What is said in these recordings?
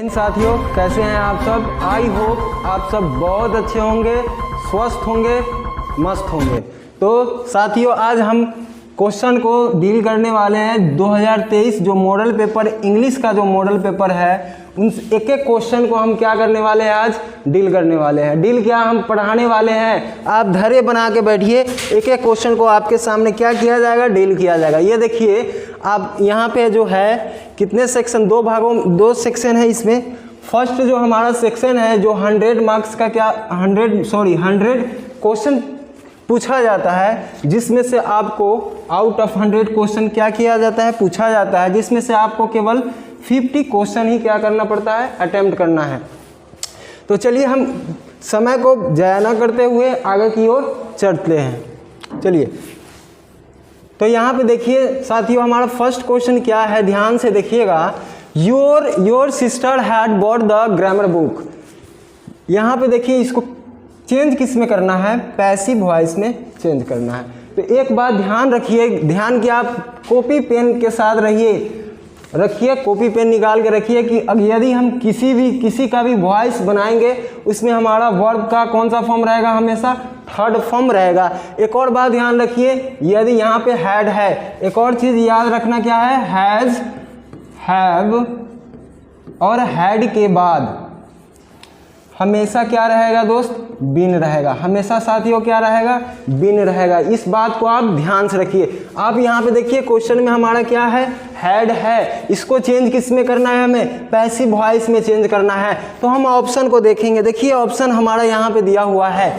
साथियों, कैसे हैं आप सब। आई होप आप सब बहुत अच्छे होंगे, स्वस्थ होंगे, मस्त होंगे। तो साथियों, आज हम क्वेश्चन को डील करने वाले हैं 2023 जो मॉडल पेपर इंग्लिश का जो मॉडल पेपर है, उन एक एक क्वेश्चन को हम क्या करने वाले हैं, आज डील करने वाले हैं। डील क्या, हम पढ़ाने वाले हैं। आप धैर्य बना के बैठिए, एक एक क्वेश्चन को आपके सामने क्या किया जाएगा, डील किया जाएगा। ये देखिए आप यहाँ पे जो है कितने सेक्शन, दो सेक्शन है इसमें। फर्स्ट जो हमारा सेक्शन है जो 100 मार्क्स का 100 क्वेश्चन पूछा जाता है, जिसमें से आपको आउट ऑफ 100 क्वेश्चन क्या किया जाता है, पूछा जाता है, जिसमें से आपको केवल 50 क्वेश्चन ही क्या करना पड़ता है, अटेम्प्ट करना है। तो चलिए हम समय को ज़ाया ना करते हुए आगे की ओर चलते हैं। चलिए, तो यहाँ पे देखिए साथियों, हमारा फर्स्ट क्वेश्चन क्या है, ध्यान से देखिएगा। Your sister had bought the grammar book. यहाँ पे देखिए इसको चेंज किस में करना है, पैसिव वॉइस में चेंज करना है। तो एक बात ध्यान रखिए, ध्यान कि आप कॉपी पेन के साथ रखिए, कॉपी पेन निकाल के रखिए कि यदि हम किसी का भी वॉइस बनाएंगे, उसमें हमारा वर्ब का कौन सा फॉर्म रहेगा, हमेशा थर्ड फॉर्म रहेगा। एक और बात ध्यान रखिए, यदि यहाँ पे हैड है, एक और चीज़ याद रखना क्या है, हैज़, हैव और हैड के बाद हमेशा क्या रहेगा दोस्त, बीन रहेगा। हमेशा साथियों क्या रहेगा, बीन रहेगा। इस बात को आप ध्यान से रखिए। आप यहाँ पे देखिए क्वेश्चन में हमारा क्या है, हैड है, इसको चेंज किस में करना है, हमें पैसिव वॉइस में चेंज करना है। तो हम ऑप्शन को देखेंगे। देखिए ऑप्शन हमारा यहाँ पे दिया हुआ है।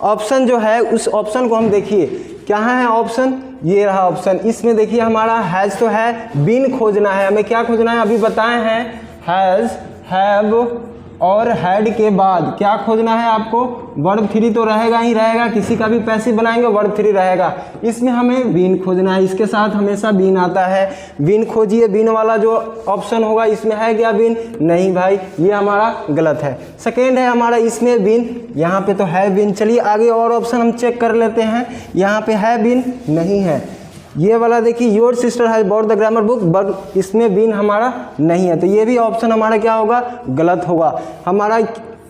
ऑप्शन जो है उस ऑप्शन को हम देखिए क्या है ऑप्शन, ये रहा ऑप्शन। इसमें देखिए हमारा हैज़ तो है, बीन खोजना है, हमें क्या खोजना है, अभी बताए हैं, हैज़, हैव और हैड के बाद क्या खोजना है आपको, वर्ब 3 तो रहेगा ही रहेगा, किसी का भी पैसिव बनाएंगे वर्ब 3 रहेगा। इसमें हमें बीन खोजना है, इसके साथ हमेशा बीन आता है। बीन खोजिए, बीन वाला जो ऑप्शन होगा इसमें है क्या बीन, नहीं भाई, ये हमारा गलत है। सेकेंड है हमारा इसमें बीन, यहाँ पे तो है बीन। चलिए आगे और ऑप्शन हम चेक कर लेते हैं। यहाँ पे है बीन, नहीं है। ये वाला देखिए, your sister has bought the grammar book, but इसमें बीन हमारा नहीं है, तो ये भी ऑप्शन हमारा क्या होगा, गलत होगा। हमारा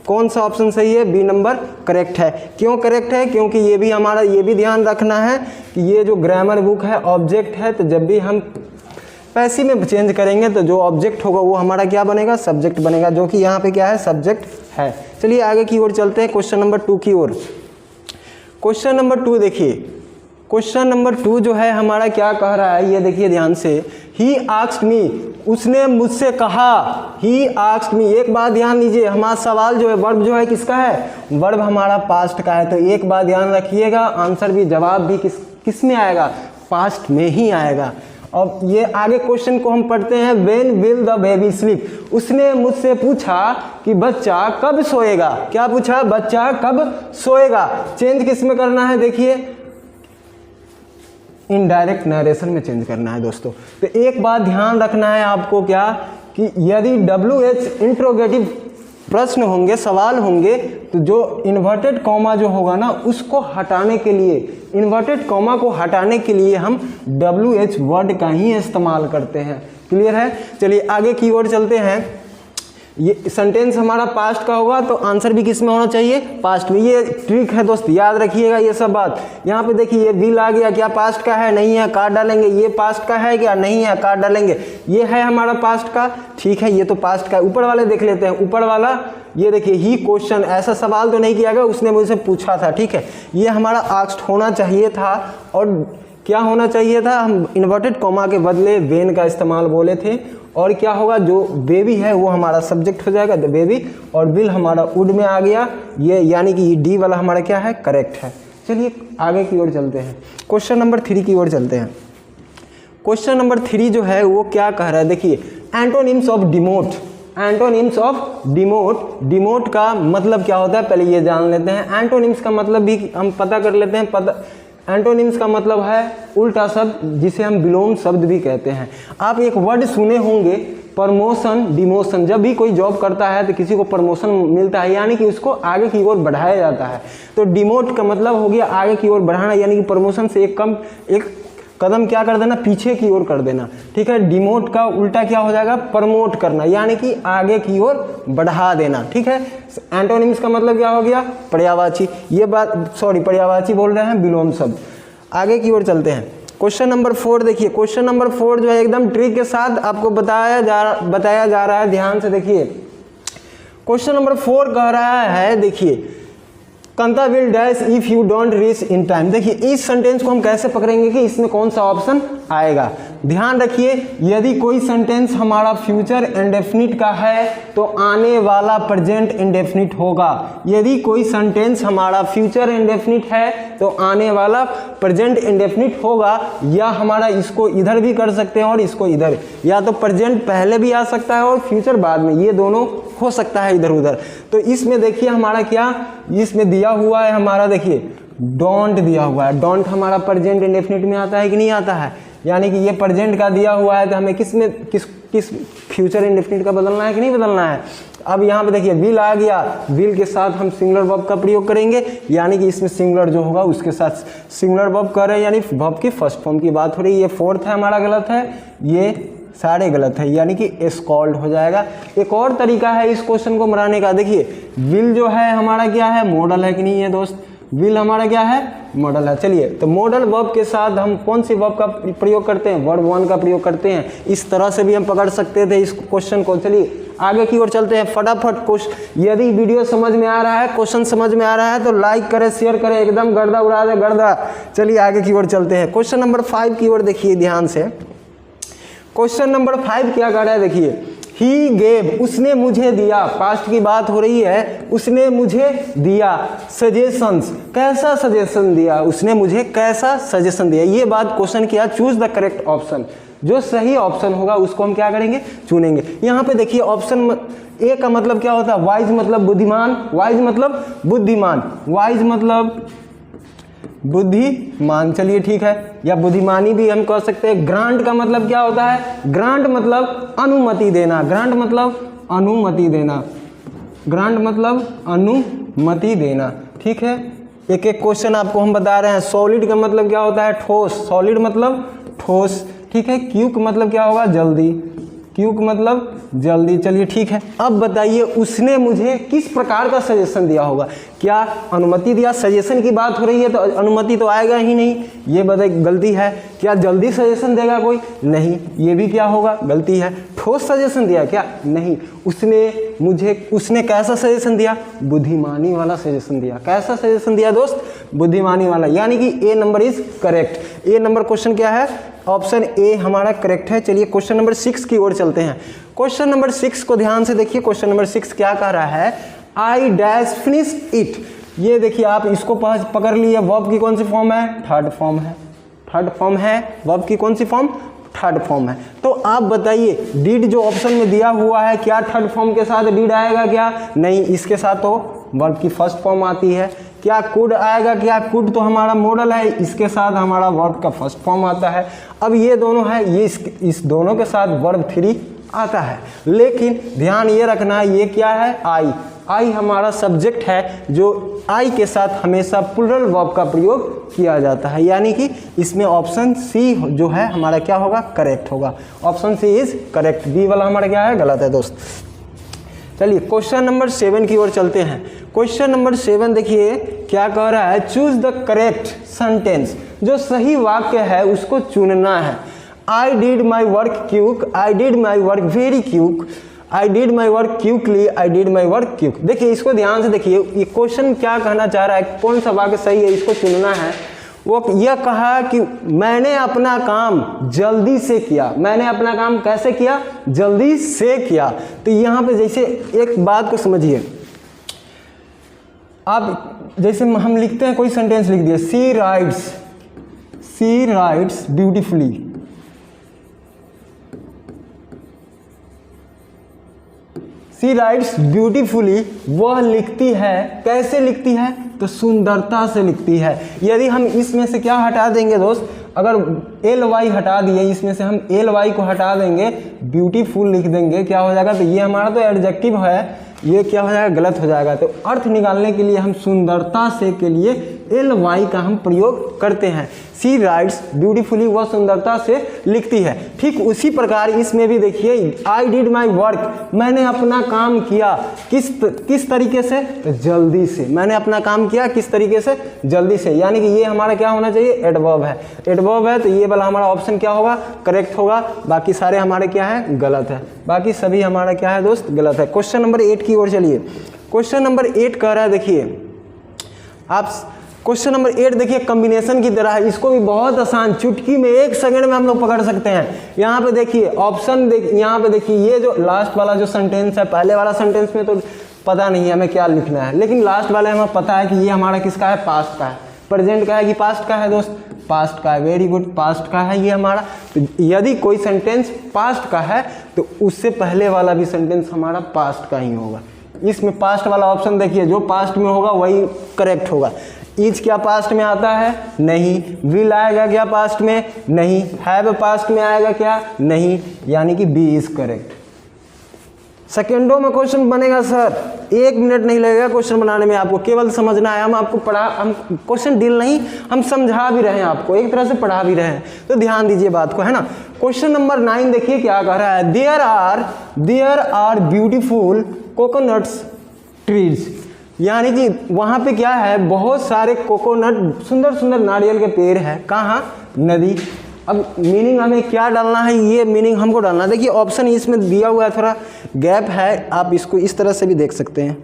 कौन सा ऑप्शन सही है, बी नंबर करेक्ट है। क्यों करेक्ट है, क्योंकि ये भी हमारा, ये भी ध्यान रखना है कि ये जो ग्रामर बुक है ऑब्जेक्ट है, तो जब भी हम पैसिव में चेंज करेंगे तो जो ऑब्जेक्ट होगा वो हमारा क्या बनेगा, सब्जेक्ट बनेगा, जो कि यहाँ पे क्या है, सब्जेक्ट है। चलिए आगे की ओर चलते हैं, क्वेश्चन नंबर 2 की ओर। क्वेश्चन नंबर 2 देखिए, क्वेश्चन नंबर 2 जो है हमारा क्या कह रहा है, ये देखिए ध्यान से। ही आस्क्ड मी, उसने मुझसे कहा, ही आस्क्ड मी। एक बात ध्यान दीजिए, हमारा सवाल जो है, वर्ब जो है किसका है, वर्ब हमारा पास्ट का है। तो एक बात ध्यान रखिएगा, आंसर भी, जवाब भी किस में आएगा, पास्ट में ही आएगा। और ये आगे क्वेश्चन को हम पढ़ते हैं, when will the baby sleep. उसने मुझसे पूछा कि बच्चा कब सोएगा। क्या पूछा, बच्चा कब सोएगा। चेंज किस में करना है, देखिए इनडायरेक्ट नरेशन में चेंज करना है दोस्तों। तो एक बात ध्यान रखना है आपको क्या, कि यदि WH इंट्रोगेटिव प्रश्न होंगे, सवाल होंगे, तो जो इन्वर्टेड कॉमा जो होगा ना, उसको हटाने के लिए, इन्वर्टेड कॉमा को हटाने के लिए हम WH वर्ड का ही इस्तेमाल करते हैं। क्लियर है। चलिए आगे की ओर चलते हैं। ये सेंटेंस हमारा पास्ट का होगा, तो आंसर भी किस में होना चाहिए, पास्ट में। ये ट्रिक है दोस्त, याद रखिएगा ये सब बात। यहाँ पे देखिए ये बिल आ गया, क्या पास्ट का है, नहीं है, काट डालेंगे। ये पास्ट का है क्या, नहीं है, काट डालेंगे। ये है हमारा पास्ट का, ठीक है, ये तो पास्ट का। ऊपर वाले देख लेते हैं, ऊपर वाला ये देखिए, ही क्वेश्चन, ऐसा सवाल तो नहीं किया गया, उसने मुझसे पूछा था, ठीक है। ये हमारा आस्क्ड होना चाहिए था, और क्या होना चाहिए था, हम इन्वर्टेड कॉमा के बदले वेन का इस्तेमाल बोले थे। और क्या होगा, जो बेबी है वो हमारा सब्जेक्ट हो जाएगा, द बेबी, और बिल हमारा वुड में आ गया। ये यानी कि डी वाला हमारा क्या है, करेक्ट है। चलिए आगे की ओर चलते हैं, क्वेश्चन नंबर 3 की ओर चलते हैं। क्वेश्चन नंबर 3 जो है वो क्या कह रहा है, देखिए antonyms of demote. Antonyms of demote, demote का मतलब क्या होता है, पहले ये जान लेते हैं। एंटोनिम्स का मतलब भी हम पता कर लेते हैं। एंटोनिम्स का मतलब है उल्टा शब्द, जिसे हम विलोम शब्द भी कहते हैं। आप एक वर्ड सुने होंगे, प्रमोशन, डिमोशन। जब भी कोई जॉब करता है तो किसी को प्रमोशन मिलता है, यानी कि उसको आगे की ओर बढ़ाया जाता है। तो डिमोट का मतलब हो गया आगे की ओर बढ़ाना, यानी कि प्रमोशन से एक कदम क्या कर देना, पीछे की ओर कर देना, ठीक है। डिमोट का उल्टा क्या हो जाएगा, प्रमोट करना, यानी कि आगे की ओर बढ़ा देना, ठीक है। एंटोनिम्स का मतलब क्या हो गया, पर्यायवाची, ये बात पर्यायवाची बोल रहे हैं, विलोम शब्द। आगे की ओर चलते हैं। क्वेश्चन नंबर 4 देखिए, क्वेश्चन नंबर 4 जो है एकदम ट्रिक के साथ आपको बताया जा रहा है, ध्यान से देखिए। क्वेश्चन नंबर 4 कह रहा है, देखिए Kanta will dash if you don't reach in time. देखिए इस सेंटेंस को हम कैसे पकड़ेंगे कि इसमें कौन सा ऑप्शन आएगा। ध्यान रखिए, यदि कोई सेंटेंस हमारा फ्यूचर इंडेफिनिट का है तो आने वाला प्रेजेंट इंडेफिनिट होगा। यदि कोई सेंटेंस हमारा फ्यूचर इंडेफिनिट है तो आने वाला प्रेजेंट इंडेफिनिट होगा, या हमारा इसको इधर भी कर सकते हैं और इसको इधर, या तो प्रेजेंट पहले भी आ सकता है और फ्यूचर बाद में, ये दोनों हो सकता है इधर उधर। तो इसमें देखिए हमारा क्या, इसमें दिया हुआ है हमारा, देखिए डोंट दिया हुआ है। डोंट हमारा प्रेजेंट इंडेफिनिट में आता है कि नहीं आता है, यानी कि ये प्रेजेंट का दिया हुआ है तो हमें किस फ्यूचर इंडेफिनिट का बदलना है कि नहीं बदलना है। अब यहाँ पे देखिए विल आ गया, विल के साथ हम सिंगुलर वर्ब का प्रयोग करेंगे, यानी कि इसमें सिंगुलर जो होगा उसके साथ सिंगुलर वर्ब कर रहे हैं, यानी वर्ब की फर्स्ट फॉर्म की बात हो रही है। ये 4th है हमारा गलत है, ये सारे गलत है, यानी कि एस्कॉल्ड हो जाएगा। एक और तरीका है इस क्वेश्चन को बनाने का, देखिए विल जो है हमारा क्या है, मॉडल है कि नहीं है दोस्त, विल हमारा क्या है, मॉडल है। चलिए तो मॉडल वर्ब के साथ हम कौन सी वर्ब का प्रयोग करते हैं, वर्ब 1 का प्रयोग करते हैं। इस तरह से भी हम पकड़ सकते थे इस क्वेश्चन को। चलिए आगे की ओर चलते हैं फटाफट। क्वेश्चन यदि वीडियो समझ में आ रहा है, क्वेश्चन समझ में आ रहा है तो लाइक करें, शेयर करें, एकदम गर्दा उड़ा दे गर्दा। चलिए आगे की ओर चलते हैं। क्वेश्चन नंबर 5 की ओर देखिए ध्यान से। क्वेश्चन नंबर 5 क्या कर रहा है, देखिए ही गेव, उसने मुझे दिया, पास्ट की बात हो रही है, उसने मुझे दिया सजेशंस, कैसा सजेशन दिया, उसने मुझे कैसा सजेशन दिया, ये बात क्वेश्चन किया। चूज द करेक्ट ऑप्शन, जो सही ऑप्शन होगा उसको हम क्या करेंगे, चुनेंगे। यहाँ पे देखिए ऑप्शन ए का मतलब क्या होता है, वाइज मतलब बुद्धिमान, वाइज मतलब बुद्धिमान, वाइज मतलब बुद्धिमान, चलिए ठीक है, या बुद्धिमानी भी हम कह सकते हैं। ग्रांट का मतलब क्या होता है, ग्रांट मतलब अनुमति देना, ग्रांट मतलब अनुमति देना, ग्रांट मतलब अनुमति देना, ठीक है। एक एक क्वेश्चन आपको हम बता रहे हैं। सॉलिड का मतलब क्या होता है, ठोस, सॉलिड मतलब ठोस, ठीक है। क्यूक मतलब क्या होगा, जल्दी, क्यूक मतलब जल्दी, चलिए ठीक है। अब बताइए उसने मुझे किस प्रकार का सजेशन दिया होगा, क्या अनुमति दिया, सजेशन की बात हो रही है तो अनुमति तो आएगा ही नहीं, ये बताइए गलती है। क्या जल्दी सजेशन देगा कोई, नहीं, ये भी क्या होगा, गलती है। ठोस सजेशन दिया क्या, नहीं। उसने कैसा सजेशन दिया, बुद्धिमानी वाला सजेशन दिया। कैसा सजेशन दिया दोस्त, बुद्धिमानी वाला, यानी कि A number is correct. A number question क्या है, ऑप्शन ए हमारा करेक्ट है। चलिए क्वेश्चन नंबर 6 की ओर चलते हैं। क्वेश्चन नंबर 6 को ध्यान से देखिए। क्वेश्चन नंबर 6 क्या कह रहा है, आई डैश फिनिश इट। ये देखिए आप इसको पकड़ लिए, वर्ब की कौन सी फॉर्म है, थर्ड फॉर्म है, थर्ड फॉर्म है, वर्ब की कौन सी फॉर्म, थर्ड फॉर्म है। तो आप बताइए डिड जो ऑप्शन में दिया हुआ है, क्या थर्ड फॉर्म के साथ डिड आएगा क्या, नहीं, इसके साथ तो वर्ब की फर्स्ट फॉर्म आती है। क्या कुड आएगा, क्या कुड तो हमारा मॉडल है, इसके साथ हमारा वर्ब का फर्स्ट फॉर्म आता है। अब ये दोनों है, ये इस दोनों के साथ वर्ब 3 आता है, लेकिन ध्यान ये रखना है ये क्या है, आई। आई हमारा सब्जेक्ट है, जो आई के साथ हमेशा प्लूरल वर्ब का प्रयोग किया जाता है, यानी कि इसमें ऑप्शन सी जो है हमारा क्या होगा, करेक्ट होगा। Option C is correct, B वाला हमारा क्या है, गलत है दोस्त। चलिए क्वेश्चन नंबर 7 की ओर चलते हैं। क्वेश्चन नंबर 7 देखिए क्या कह रहा है, चूज द करेक्ट सेंटेंस, जो सही वाक्य है उसको चुनना है। I did my work quick, I did my work very quick, I did my work quickly, I did my work quick. देखिए इसको ध्यान से देखिए, ये क्वेश्चन क्या कहना चाह रहा है, कौन सा वाक्य सही है इसको चुनना है। वो यह कहा कि मैंने अपना काम जल्दी से किया, मैंने अपना काम कैसे किया, जल्दी से किया। तो यहाँ पे जैसे एक बात को समझिए आप, जैसे हम लिखते हैं कोई सेंटेंस लिख दिए, she writes beautifully, she writes beautifully, वह लिखती है, कैसे लिखती है, तो सुंदरता से लिखती है। यदि हम इसमें से क्या हटा देंगे दोस्त, अगर ly हटा दिए, इसमें से हम ly को हटा देंगे, ब्यूटीफुल लिख देंगे, क्या हो जाएगा, तो ये हमारा तो एडजेक्टिव है, ये क्या हो जाएगा, गलत हो जाएगा। तो अर्थ निकालने के लिए हम सुंदरता से के लिए ly का हम प्रयोग करते हैं। सी राइट्स ब्यूटीफुली, वह सुंदरता से लिखती है। ठीक उसी प्रकार इसमें भी देखिए, आई डिड माई वर्क, मैंने अपना काम किया किस तरीके से, जल्दी से। मैंने अपना काम किया किस तरीके से, जल्दी से, यानी कि ये हमारा क्या होना चाहिए, एडवर्ब है। एडवर्ब है तो ये वाला हमारा ऑप्शन क्या होगा, करेक्ट होगा। बाकी सारे हमारे क्या है, गलत है। बाकी सभी हमारा क्या है दोस्त, गलत है। क्वेश्चन नंबर 8 की ओर चलिए। क्वेश्चन नंबर 8 कह रहा है, देखिए आप क्वेश्चन नंबर 8 देखिए, कॉम्बिनेशन की तरह है। इसको भी बहुत आसान, चुटकी में 1 सेकंड में हम लोग पकड़ सकते हैं। यहाँ पे देखिए ऑप्शन, यहाँ पे देखिए ये जो लास्ट वाला जो सेंटेंस है, पहले वाला सेंटेंस में तो पता नहीं है हमें क्या लिखना है, लेकिन लास्ट वाले हमें पता है कि ये हमारा किसका है, पास्ट का है। प्रेजेंट का है कि पास्ट का है दोस्त, पास्ट का है। वेरी गुड, पास्ट का है ये हमारा। तो यदि कोई सेंटेंस पास्ट का है तो उससे पहले वाला भी सेंटेंस हमारा पास्ट का ही होगा। इसमें पास्ट वाला ऑप्शन देखिए, जो पास्ट में होगा वही करेक्ट होगा। इज क्या पास्ट में आता है, नहीं। विल आएगा क्या पास्ट में, नहीं। हैव पास्ट में आएगा क्या, नहीं। यानी कि बी इज करेक्ट। सेकेंडों में क्वेश्चन बनेगा सर, 1 मिनट नहीं लगेगा क्वेश्चन बनाने में, आपको केवल समझना है। हम आपको हम क्वेश्चन डील नहीं, हम समझा भी रहे हैं आपको, एक तरह से पढ़ा भी रहे हैं, तो ध्यान दीजिए बात को, है ना। क्वेश्चन नंबर 9 देखिए क्या कह रहा है, there are beautiful coconuts trees, यानी कि वहाँ पे क्या है, बहुत सारे कोकोनट, सुंदर सुंदर नारियल के पेड़ है। कहाँ, नदी। अब मीनिंग हमें क्या डालना है, ये मीनिंग हमको डालना है। देखिए ऑप्शन इसमें दिया हुआ है, थोड़ा गैप है, आप इसको इस तरह से भी देख सकते हैं।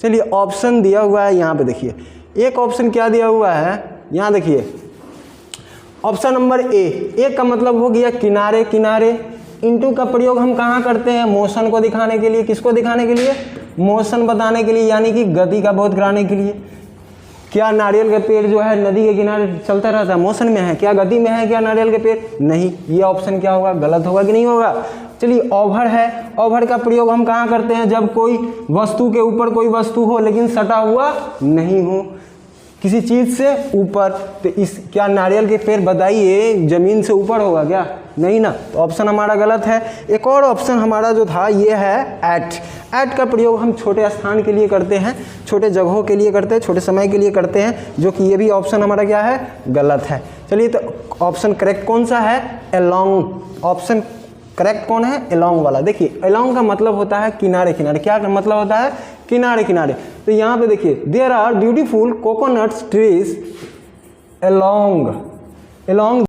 चलिए ऑप्शन दिया हुआ है यहाँ पे, देखिए एक ऑप्शन क्या दिया हुआ है, यहाँ देखिए ऑप्शन नंबर ए का मतलब हो गया किनारे किनारे। इनटू का प्रयोग हम कहाँ करते हैं, मोशन को दिखाने के लिए। किसको दिखाने के लिए, मोशन बताने के लिए, यानी कि गति का बोध कराने के लिए। क्या नारियल का पेड़ जो है नदी के किनारे चलता रहता है, मोशन में है क्या, गति में है क्या नारियल के पेड़, नहीं। ये ऑप्शन क्या होगा, गलत होगा कि नहीं होगा। चलिए ओवर है, ओवर का प्रयोग हम कहाँ करते हैं, जब कोई वस्तु के ऊपर कोई वस्तु हो लेकिन सटा हुआ नहीं हो, किसी चीज़ से ऊपर। तो इस क्या नारियल के पेड़ बताइए जमीन से ऊपर होगा क्या, नहीं ना। तो ऑप्शन हमारा गलत है। एक और ऑप्शन हमारा जो था ये है एट का प्रयोग हम छोटे स्थान के लिए करते हैं, छोटे जगहों के लिए करते हैं, छोटे समय के लिए करते हैं, जो कि ये भी ऑप्शन हमारा क्या है, गलत है। चलिए तो ऑप्शन करेक्ट कौन सा है, अलोंग। ऑप्शन करेक्ट कौन है, अलोंग वाला। देखिए अलोंग का मतलब होता है किनारे किनारे। क्या मतलब होता है, किनारे किनारे। तो यहाँ पे देखिए there are beautiful coconuts trees along